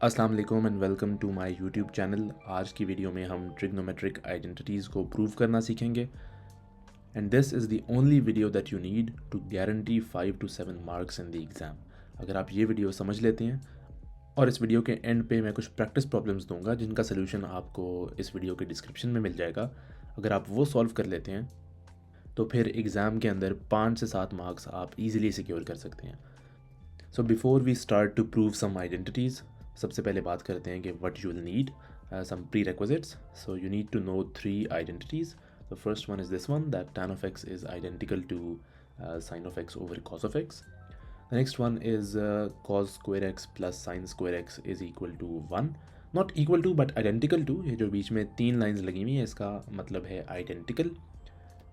अस्सलाम वालेकुम and welcome to my YouTube channel. आज की वीडियो में हम ट्रिग्नोमेट्रिक आइडेंटिटीज़ को प्रूव करना सीखेंगे and this is the only video that you need to guarantee 5 to 7 marks in the exam. अगर आप ये वीडियो समझ लेते हैं और इस वीडियो के एंड पे मैं कुछ प्रैक्टिस प्रॉब्लम्स दूंगा जिनका सोल्यूशन आपको इस वीडियो के डिस्क्रिप्शन में मिल जाएगा। अगर आप वो सॉल्व कर लेते हैं तो फिर एग्ज़ाम के अंदर 5 से 7 मार्क्स आप इजीली सिक्योर कर सकते हैं। So before we start to prove some identities, सबसे पहले बात करते हैं कि what you will need some prerequisites. So you need to know 3 identities. The first one is this one, that tan of x is identical to sin of x over cos of x. The next one is cos square x plus sin square x is equal to 1. Not equal to but identical to, ये जो बीच में 3 lines लगी हुई हैं इसका मतलब है identical.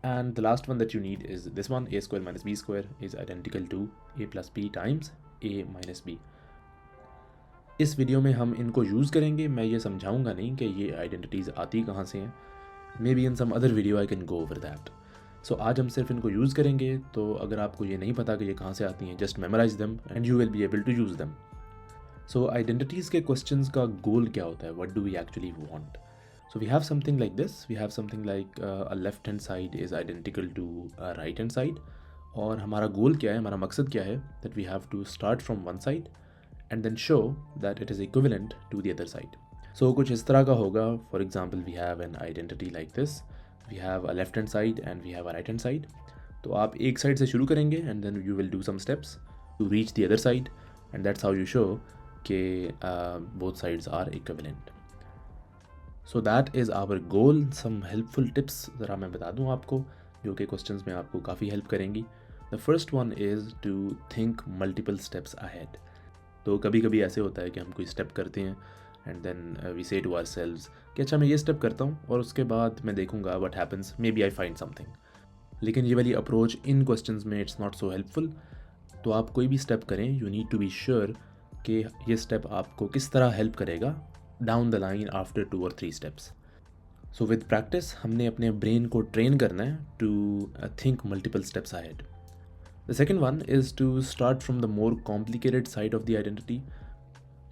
And the last one that you need is this one, a square minus b square is identical to a plus b times a minus b. इस वीडियो में हम इनको यूज़ करेंगे, मैं ये समझाऊंगा नहीं कि ये आइडेंटिटीज़ आती कहाँ से हैं। May be in some other video I can go over that. So आज हम सिर्फ इनको यूज़ करेंगे, तो अगर आपको ये नहीं पता कि ये कहाँ से आती हैं, just memorise them and you will be able to use them. So identities के क्वेश्चंस का गोल क्या होता है, what do we actually want. So we have something like this. We have something like a left hand side is identical to a right hand side. और हमारा गोल क्या है, हमारा मकसद क्या है, that we have to start from one side and then show that it is equivalent to the other side. So कुछ इस तरह का होगा. For example, we have an identity like this. We have a left hand side and we have a right hand side. तो आप एक side से शुरू करेंगे and then you will do some steps to reach the other side, and that's how you show कि both sides are equivalent. So that is our goal. Some helpful tips ज़रा मैं बता दूँ आपको जो कि क्वेश्चंस में आपको काफ़ी हेल्प करेंगी। The first one is to think multiple steps ahead. तो कभी कभी ऐसे होता है कि हम कोई स्टेप करते हैं एंड देन वी से टू आवरसेल्व्स कि अच्छा मैं ये स्टेप करता हूँ और उसके बाद मैं देखूँगा what happens, maybe I find something. लेकिन ये वाली अप्रोच इन क्वेश्चंस में इट्स नॉट सो हेल्पफुल। तो आप कोई भी स्टेप करें, you need to be sure कि ये स्टेप आपको किस तरह हेल्प करेगा down the line after 2 or 3 steps. So with practice हमने अपने ब्रेन को ट्रेन करना है to think multiple steps ahead. The second one is to start from the more complicated side of the identity.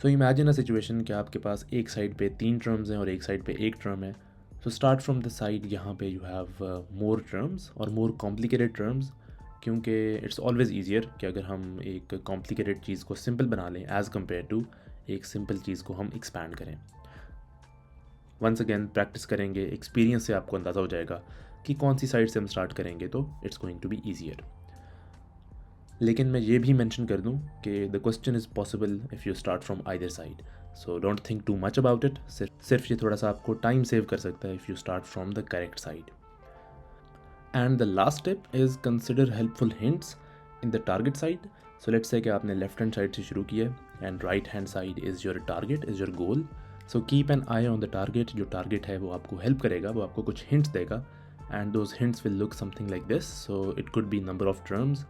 So imagine a situation कि आपके पास एक side पे 3 terms हैं और एक साइड पे एक टर्म है। So start from the side यहाँ पे यू हैव मोर टर्म्स और मोर कॉम्प्लिकेटेड टर्म्स, क्योंकि इट्स ऑलवेज़ ईजियर कि अगर हम एक कॉम्प्लिकेटेड चीज़ को सिंपल बना लें एज़ कम्पेयर टू एक सिंपल चीज़ को हम एक्सपैंड करें। वंस अगेन प्रैक्टिस करेंगे, एक्सपीरियंस से आपको अंदाज़ा हो जाएगा कि कौन सी साइड से हम स्टार्ट करेंगे तो it's going to be easier. लेकिन मैं ये भी मेंशन कर दूं कि the question is possible if you start from either side, so don't think too much about it. सिर्फ ये थोड़ा सा आपको टाइम सेव कर सकता है if you start from the correct side. And the last step is consider helpful hints in the target side. So let's say कि आपने लेफ्ट हैंड साइड से शुरू किया and right hand side is your target, is your goal. So keep an I on the target. जो target है वो आपको help करेगा, वो आपको कुछ हिंट्स देगा and those hints will look something like this. So it could be number of terms.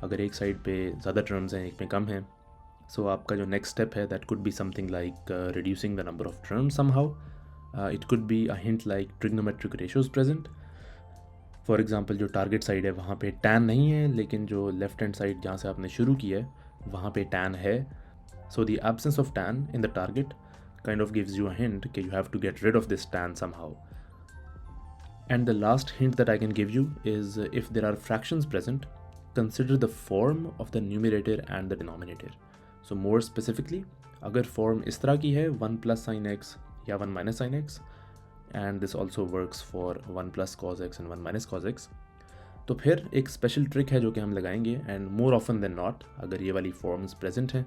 अगर एक साइड पे ज़्यादा टर्म्स हैं, एक में कम है, सो आपका जो नेक्स्ट स्टेप है that could be something like reducing the number of terms somehow. It could be a hint like trigonometric ratios present. For example जो टारगेट साइड है वहाँ पे टैन नहीं है, लेकिन जो लेफ्ट हैंड साइड जहाँ से आपने शुरू किया है वहाँ पे टैन है। So the absence of tan in the target kind of gives you a hint that you have to get rid of this tan somehow. And the last hint that I can give you is if there are fractions present, consider the form of the numerator and the denominator. So more specifically, अगर form इस तरह की है 1 plus sin x या 1 minus sin x, and this also works for 1 plus cos x and 1 minus cos x, तो फिर एक special trick है जो कि हम लगाएंगे and more often than not अगर ये वाली फॉर्म्स प्रेजेंट हैं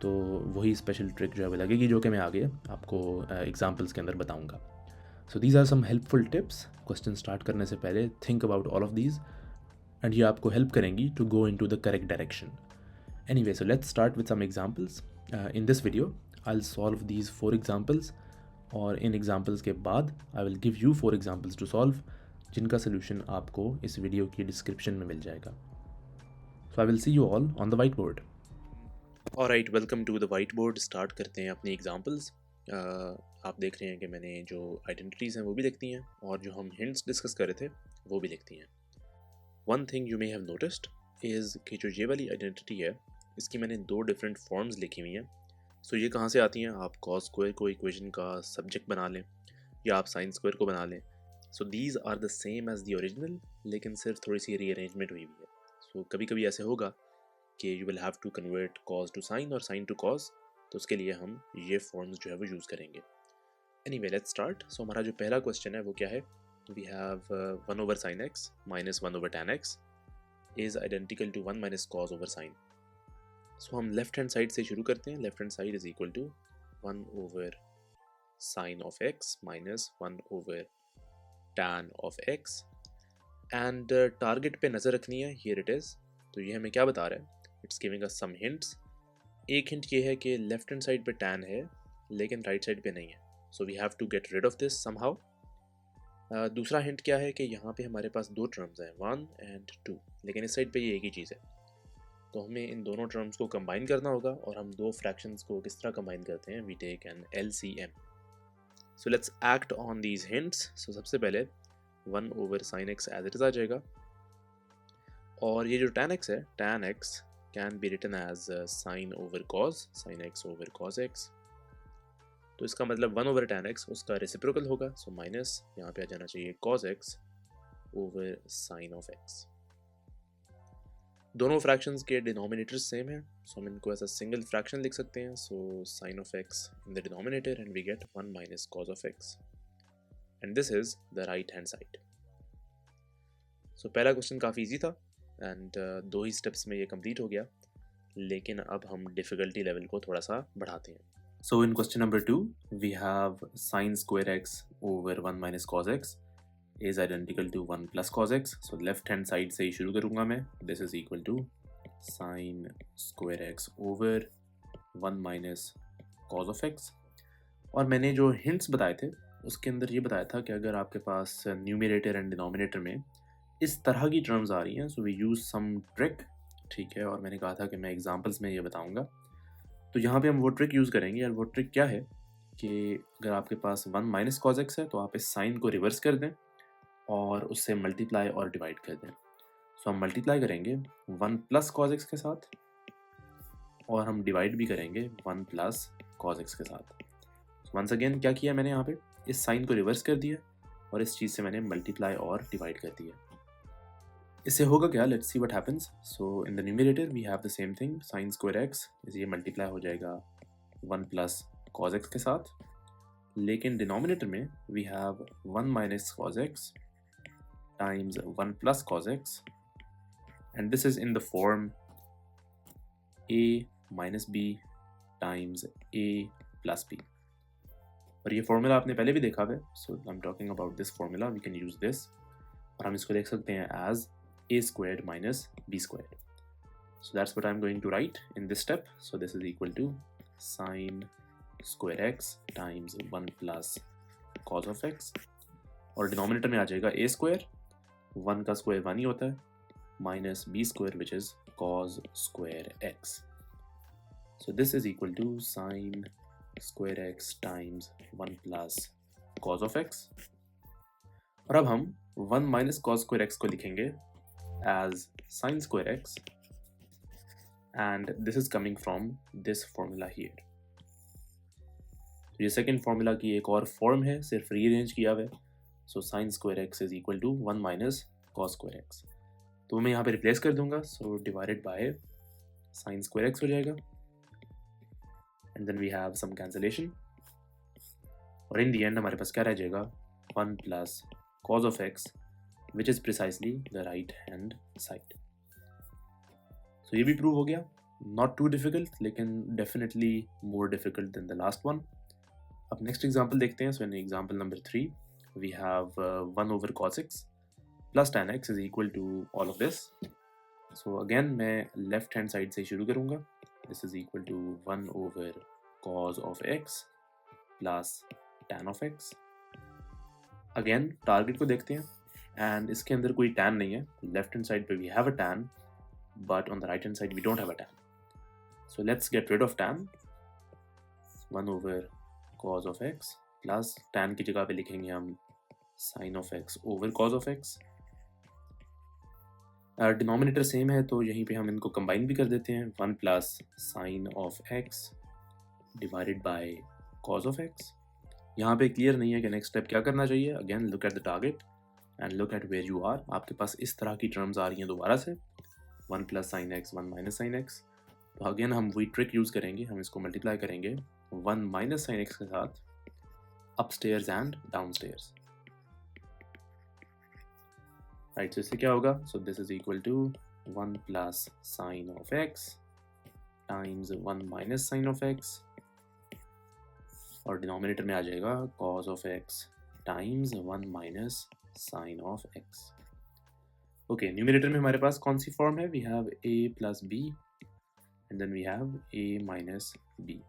तो वही स्पेशल ट्रिक जो है वो लगेगी, जो कि मैं आगे आपको एग्जांपल्स के अंदर बताऊंगा। So these are some helpful tips. Question start करने से पहले think about all of these and ये आपको हेल्प करेंगी to go into the correct direction. Anyway, so let's start with some examples. In this video I will solve these 4 examples और इन examples के बाद I will give you 4 examples to solve, जिनका solution आपको इस video की description में मिल जाएगा। So I will see you all on the white board. Alright, welcome to the white board. Start करते हैं अपनी एग्जांपल्स। आप देख रहे हैं कि मैंने जो आइडेंटिटीज़ हैं वो भी लिखती हैं और जो हम हिंट्स डिस्कस कर रहे थे वो भी लिखती हैं। One thing you may have noticed is कि जो ये वाली आइडेंटिटी है इसकी मैंने 2 डिफरेंट फॉर्म्स लिखी हुई हैं। सो ये कहाँ से आती हैं? आप कॉस स्क्वायर को इक्वेशन का सब्जेक्ट बना लें या आप साइन स्क्वायर को बना लें। So these are the same as the original, लेकिन सिर्फ थोड़ी सी रीअरेंजमेंट हुई हुई है। सो कभी कभी ऐसे होगा कि you will have to convert cos to sine और साइन टू कॉस, तो उसके लिए हम ये फॉर्म्स जो है वो यूज़ करेंगे। Anyway let's start. सो हमारा जो पहला क्वेश्चन है वो क्या है? We have 1 over sine x minus 1 over tan x is identical to 1 minus cos over sine. So हम लेफ्ट हैंड साइड से शुरू करते हैं। Left hand side is equal to 1 over sine of x minus 1 over tan of x, and target पे नज़र रखनी है। Here it is. तो ये हमें क्या बता रहा है? It's giving us some hints. एक हिंट ये है कि लेफ्ट हैंड साइड पे टैन है लेकिन राइट साइड पे नहीं है, so we have to get rid of this somehow. दूसरा हिंट क्या है कि यहाँ पे हमारे पास दो टर्म्स हैं, 1 एंड 2, लेकिन इस साइड पे ये एक ही चीज़ है। तो हमें इन दोनों टर्म्स को कंबाइन करना होगा, और हम दो फ्रैक्शंस को किस तरह कंबाइन करते हैं? We take an LCM। So let's act on these hints. So सबसे पहले 1 over sine x as it is आ जाएगा, और ये जो tan x है, tan x can be written as sine over cos, sine x over cos x. तो इसका मतलब 1 ओवर tan x उसका रेसिप्रोकल होगा, सो माइनस यहाँ पे आ जाना चाहिए cos x over sine of x। दोनों फ्रैक्शंस के डिनोमिनेटर्स सेम हैं, सो हम इनको ऐसा सिंगल फ्रैक्शन लिख सकते हैं। So sine of x in the denominator and we get 1 minus cos of x, and this is the right hand side. So पहला क्वेश्चन काफ़ी इजी था, एंड दो ही स्टेप्स में ये कंप्लीट हो गया, लेकिन अब हम डिफ़िकल्टी लेवल को थोड़ा सा बढ़ाते हैं। So in question number 2 we have sine square x over 1 minus cos x is identical to 1 plus cos x. So left hand side से ही शुरू करूँगा मैं। This is equal to sine square x over 1 minus cos of x. और मैंने जो hints बताए थे उसके अंदर ये बताया था कि अगर आपके पास न्यूमरेटर एंड डिनोमिनेटर में इस तरह की टर्म्स आ रही हैं, so we use some trick, ठीक है। और मैंने कहा था कि मैं एग्जांपल्स में ये बताऊंगा। तो यहाँ पे हम वो ट्रिक यूज़ करेंगे, और वो ट्रिक क्या है कि अगर आपके पास 1 माइनस कॉस एक्स है तो आप इस साइन को रिवर्स कर दें और उससे मल्टीप्लाई और डिवाइड कर दें। सो हम मल्टीप्लाई करेंगे 1 प्लस कॉस एक्स के साथ, और हम डिवाइड भी करेंगे 1 प्लस कॉस एक्स के साथ। वंस अगेन क्या किया मैंने यहाँ पे? इस साइन को रिवर्स कर दिया और इस चीज़ से मैंने मल्टीप्लाई और डिवाइड कर दिया। इससे होगा क्या? Let's see what happens. So in the numerator we have the same thing, sine square x, ये मल्टीप्लाई हो जाएगा 1 प्लस कॉस एक्स के साथ, लेकिन डिनोमिनेटर में we have 1 minus cos x times 1 plus cos x, and this is in the form a minus b times a plus b। और ये formula आपने पहले भी देखा है, so I am talking about this formula, we can use this, और हम इसको देख सकते हैं as a squared minus b squared. So that's what I'm going to write in this step. So this is equal to sine square x times 1 plus cos of x, और denominator में आ जाएगा a square, 1 का square 1 ही होता है, minus b square which is cos square x. So this is equal to sine square x times 1 plus cos of x, और अब हम 1 minus cos square x को लिखेंगे as sine square x, and this is coming from this formula here. तो ये second formula की एक और फॉर्म है, सिर्फ रीअरेंज किया हुआ है। So sine square x is equal to 1 minus cos square x, तो मैं यहाँ पे रिप्लेस कर दूंगा। So divided by sine square x हो जाएगा, and then we have some cancellation, और इन दी एंड हमारे पास क्या रह जाएगा? 1 plus cos of x which is precisely the right hand side. So ये भी प्रूव हो गया, not too difficult लेकिन definitely more difficult than the last one. अब next example देखते हैं। So in example number 3 we have 1 over cos x plus tan x is equal to all of this. So again मैं left hand side से शुरू करूँगा। This is equal to 1 over cos of x plus tan of x. Again target को देखते हैं, and इसके अंदर कोई tan नहीं है। लेफ्ट हैंड साइड पे we have a tan, but on the right hand side we don't have a tan. So let's get rid of tan. 1 over cos of x plus tan की जगह पे लिखेंगे हम sin of x over cos of x. Denominator same है तो यहीं पे हम इनको कंबाइन भी कर देते हैं। 1 plus sine of x divided by cause of x. यहाँ पे क्लियर नहीं है कि नेक्स्ट स्टेप क्या करना चाहिए। Again look at the target and look at where you are. आपके पास इस तरह की टर्म्स आ रही हैं दोबारा से, 1 plus sine x 1 minus sine x. तो अगेन हम वही ट्रिक यूज़ करेंगे, हम इसको मल्टीप्लाई करेंगे 1 माइनस साइन एक्स के साथ upstairs and downstairs. Right, so इससे क्या होगा? So this is equal to 1 plus sine of x times 1 minus sine of x, और डिनोमिनेटर में आ जाएगा cos of x times 1 minus sine of x. Okay, numerator में हमारे पास कौन सी फॉर्म है? We have a plus b and then we have a minus b.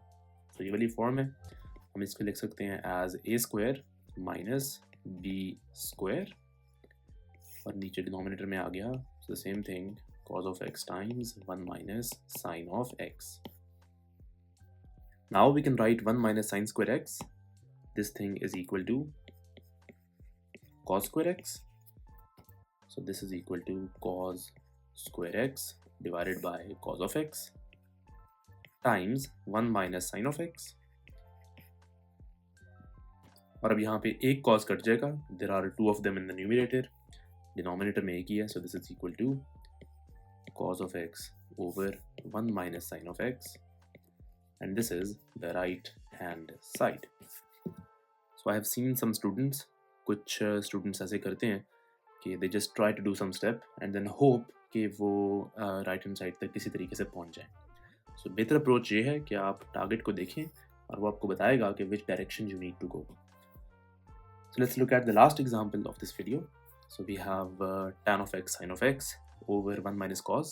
तो ये वाली फॉर्म है, हम इसको लिख सकते हैं as a square minus b square, और नीचे डिनोमिनेटर में आ गया the same thing, cos of x times 1 minus sin of x. Now we can write 1 minus sin square x. This thing is equal to cos square x. So this is equal to cos square x divided by cos of x times 1 minus sin of x. और अब यहाँ पे एक cos cut जाएगा, there are two of them in the numerator, denominator में एक ही है, so this is equal to cos of x over 1 minus sin of x, and this is the right hand side. So I have seen some students, कुछ students ऐसे करते हैं कि they just try to do some step and then hope कि वो right hand side तक किसी तरीके से पहुंच जाए। So बेहतर अप्रोच ये है कि आप टारगेट को देखें और वो आपको बताएगा कि which direction you need to go. So let's look at the last example of this video. So we have tan of x sin of x over 1 minus cos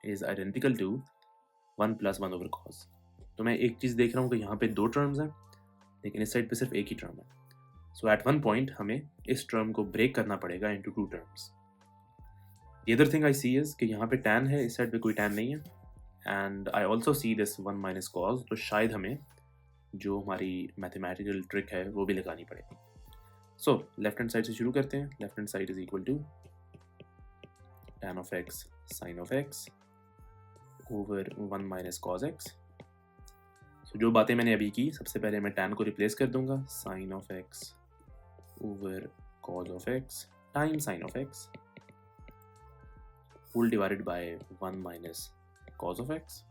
is identical to 1 plus 1 over cos. तो मैं एक चीज़ देख रहा हूँ कि यहाँ पे दो टर्म्स हैं, लेकिन इस साइड पे सिर्फ एक ही टर्म है। सो एट वन पॉइंट हमें इस टर्म को ब्रेक करना पड़ेगा into two terms. The other thing I see is कि यहाँ पे tan है, इस साइड पे कोई tan नहीं है, and I also see this 1 minus cos, तो शायद हमें जो हमारी मैथमेटिकल ट्रिक है वो भी लगानी पड़ेगी। सो लेफ्ट हैंड साइड से शुरू करते हैं। Left hand side is equal to tan of x sin of x over 1 minus cos x। So जो बातें मैंने अभी की, सबसे पहले मैं tan को रिप्लेस कर दूंगा, sin of x over cos of x time sin of x full divided by 1 minus cos of x।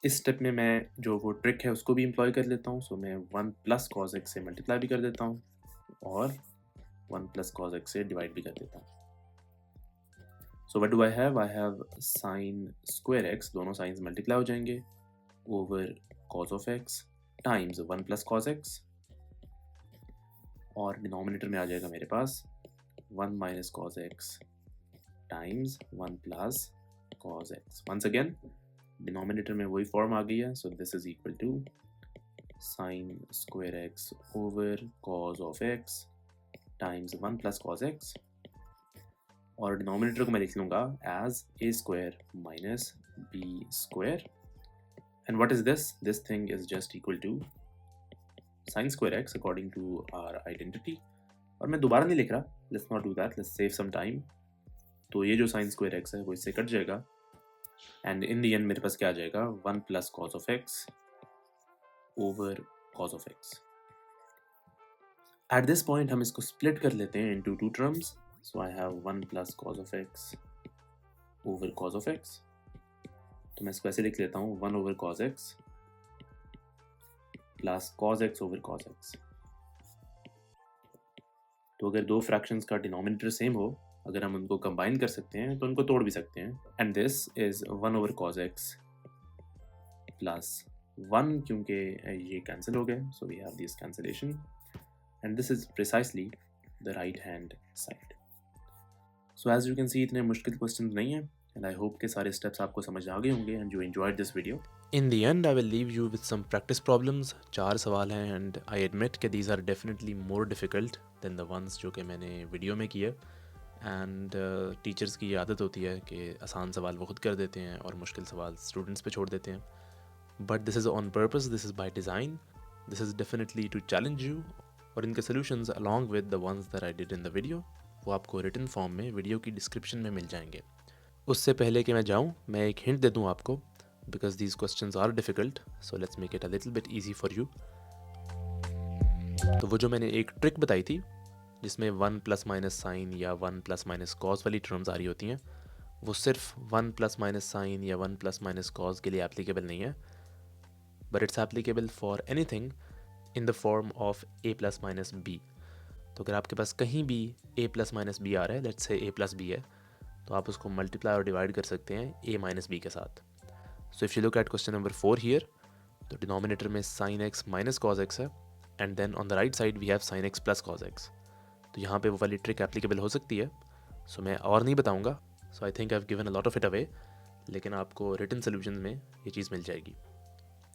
इस स्टेप में मैं जो वो ट्रिक है उसको भी इम्प्लॉय कर लेता हूँ। सो मैं 1 प्लस cos x से मल्टीप्लाई भी कर देता हूँ और 1 प्लस cos x से डिवाइड भी कर देता हूँ। So what do I have? I have sine square x, दोनों साइंस मल्टीप्लाई हो जाएंगे, over cos of x times 1 plus cos x, और डिनोमिनेटर में आ जाएगा मेरे पास 1 minus cos x times 1 plus cos x। Once again denominator में वही फॉर्म आ गई है, so this is equal to sine square x over cos of x times 1 plus cos x, और डिनोमिनेटर को मैं लिख लूँगा as a square minus b square, and what is this? This thing is just equal to sine square x according to our identity. और मैं दोबारा नहीं लिख रहा, let's not do that, let's save some time. तो ये जो sign square x है वो इससे कट जाएगा, एंड इन द एंड मेरे पास क्या आ जाएगा? 1 plus cos of x over cos of x। At this point हम इसको स्प्लिट कर लेते हैं into two terms. So I have 1 plus cos of x over cos of x। तो मैं इसको ऐसे लिख लेता हूँ 1 over cos x plus cos x over cos x। तो अगर दो फ्रैक्शंस का डिनोमिनेटर सेम हो, अगर हम उनको कंबाइन कर सकते हैं तो उनको तोड़ भी सकते हैं, and this is 1 over cos x plus 1, क्योंकि ये कैंसिल हो गए, so we have this cancellation, and this is precisely the right hand side. So as you can see इतने मुश्किल क्वेश्चन नहीं है, एंड आई होप के सारे स्टेप्स आपको समझ आ गए होंगे and you enjoyed this video. In the end I will leave you with some practice problems. 4 सवाल हैं एंड आई एडमिट कि these are definitely more difficult than the ones जो कि मैंने वीडियो में किए, एंड टीचर्स की आदत होती है कि आसान सवाल वो खुद कर देते हैं और मुश्किल सवाल स्टूडेंट्स पे छोड़ देते हैं, but this is on purpose, this is by design, this is definitely to challenge you. और इनके solutions along with the ones that I did in the video वो आपको रिटन फॉर्म में वीडियो की डिस्क्रिप्शन में मिल जाएंगे। उससे पहले कि मैं जाऊँ, मैं एक हिंट दे दूँ आपको, because these questions are difficult, so let's make it a little bit easy for you. तो वो जो मैंने एक ट्रिक बताई थी जिसमें 1 प्लस माइनस साइन या 1 प्लस माइनस कॉज वाली टर्म्स आ रही होती हैं, वो सिर्फ 1 प्लस माइनस साइन या 1 प्लस माइनस कॉज के लिए एप्लीकेबल नहीं है, but it's applicable for anything in the form of a plus minus b. तो अगर आपके पास कहीं भी a प्लस माइनस बी आ रहा है, let's say a plus B है, तो आप उसको मल्टीप्लाई और डिवाइड कर सकते हैं a माइनस बी के साथ. So if you look at question number 4 here, तो डिनोमिनेटर में sine x minus cos x है, and then on the right side we have sine x plus cos x. तो यहाँ पे वो वाली ट्रिक एप्लीकेबल हो सकती है. सो मैं और नहीं बताऊँगा. So I think I have given a lot of it away, लेकिन आपको रिटन सोल्यूशन में ये चीज़ मिल जाएगी.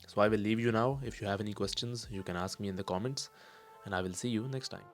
So I will leave you now. If you have any questions, you can ask me in the comments, and I will see you next time.